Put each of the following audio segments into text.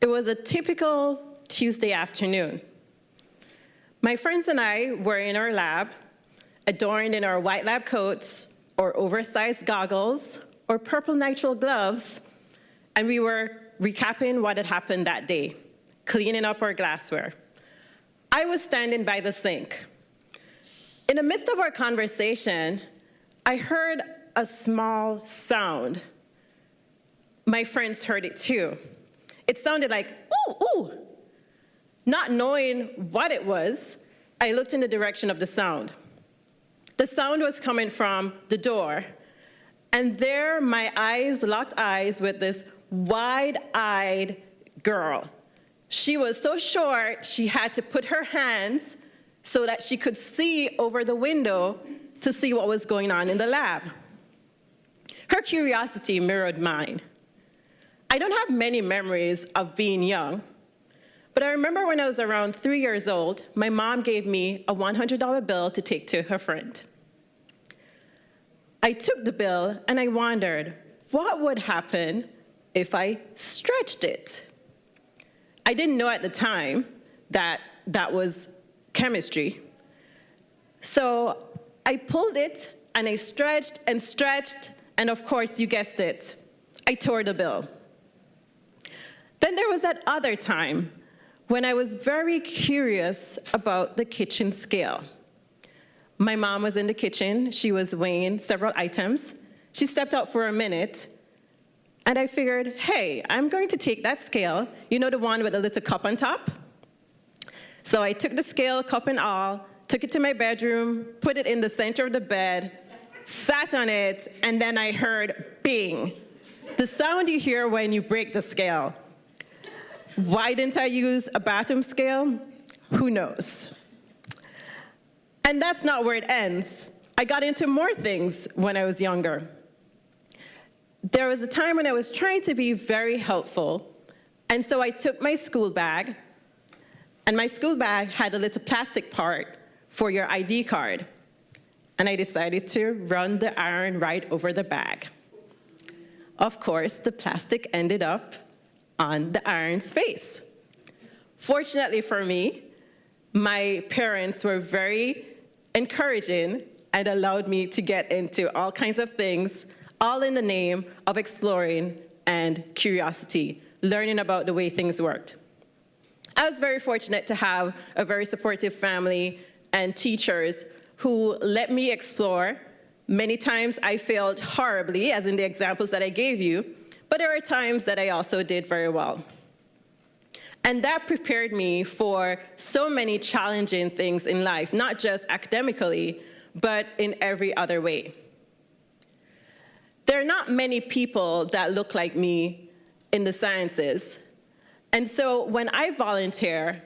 It was a typical Tuesday afternoon. My friends and I were in our lab, adorned in our white lab coats, or oversized goggles, or purple nitrile gloves, and we were recapping what had happened that day, cleaning up our glassware. I was standing by the sink. In the midst of our conversation, I heard a small sound. My friends heard it too. It sounded like, ooh, ooh. Not knowing what it was, I looked in the direction of the sound. The sound was coming from the door, and there my eyes locked eyes with this wide-eyed girl. She was so short, she had to put her hands so that she could see over the window to see what was going on in the lab. Her curiosity mirrored mine. I don't have many memories of being young, but I remember when I was around 3 years old, my mom gave me a $100 bill to take to her friend. I took the bill and I wondered, what would happen if I stretched it? I didn't know at the time that that was chemistry. So I pulled it and I stretched, and of course, you guessed it, I tore the bill. Then there was that other time when I was very curious about the kitchen scale. My mom was in the kitchen. She was weighing several items. She stepped out for a minute, and I figured, hey, I'm going to take that scale, you know, the one with the little cup on top? So I took the scale, cup and all, took it to my bedroom, put it in the center of the bed, sat on it, and then I heard bing, the sound you hear when you break the scale. Why didn't I use a bathroom scale? Who knows? And that's not where it ends. I got into more things when I was younger. There was a time when I was trying to be very helpful, and so I took my school bag, and my school bag had a little plastic part for your ID card, and I decided to run the iron right over the bag. Of course, the plastic ended up on the iron's face. Fortunately for me, my parents were very encouraging and allowed me to get into all kinds of things, all in the name of exploring and curiosity, learning about the way things worked. I was very fortunate to have a very supportive family and teachers who let me explore. Many times I failed horribly, as in the examples that I gave you, but there are times that I also did very well. And that prepared me for so many challenging things in life, not just academically, but in every other way. There are not many people that look like me in the sciences. And so when I volunteer,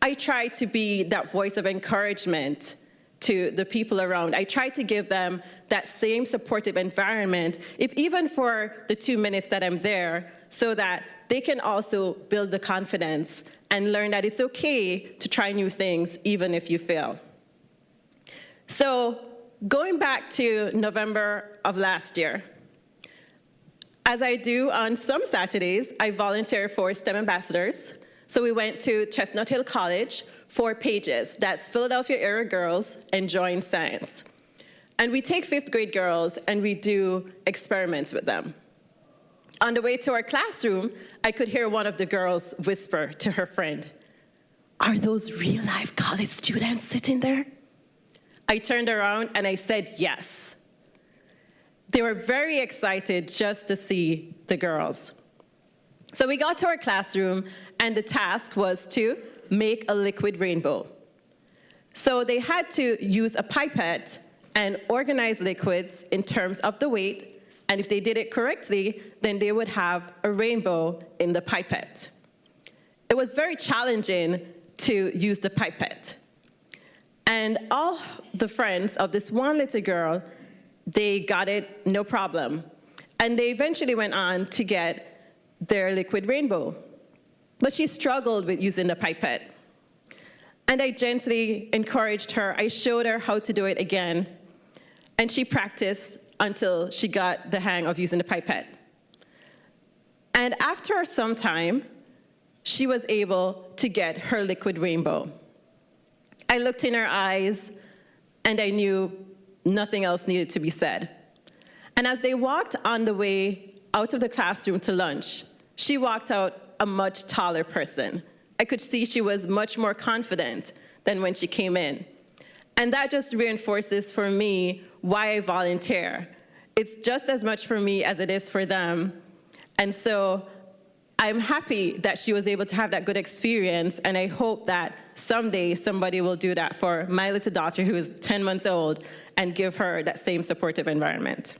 I try to be that voice of encouragement to the people around. I try to give them that same supportive environment, if even for the 2 minutes that I'm there, so that they can also build the confidence and learn that it's okay to try new things, even if you fail. So going back to November of last year, as I do on some Saturdays, I volunteer for STEM ambassadors. So we went to Chestnut Hill College for Pages, that's Philadelphia area girls enjoying science. And we take 5th grade girls and we do experiments with them. On the way to our classroom, I could hear one of the girls whisper to her friend, "Are those real-life college students sitting there?" I turned around and I said yes. They were very excited just to see the girls. So we got to our classroom, and the task was to make a liquid rainbow. So they had to use a pipette and organize liquids in terms of the weight, and if they did it correctly, then they would have a rainbow in the pipette. It was very challenging to use the pipette. And all the friends of this one little girl, they got it no problem. And they eventually went on to get their liquid rainbow. But she struggled with using the pipette. And I gently encouraged her. I showed her how to do it again. And she practiced until she got the hang of using the pipette. And after some time, she was able to get her liquid rainbow. I looked in her eyes, and I knew nothing else needed to be said. And as they walked on the way out of the classroom to lunch, she walked out a much taller person. I could see she was much more confident than when she came in. And that just reinforces for me why I volunteer. It's just as much for me as it is for them. And so I'm happy that she was able to have that good experience, and I hope that someday somebody will do that for my little daughter who is 10 months old and give her that same supportive environment.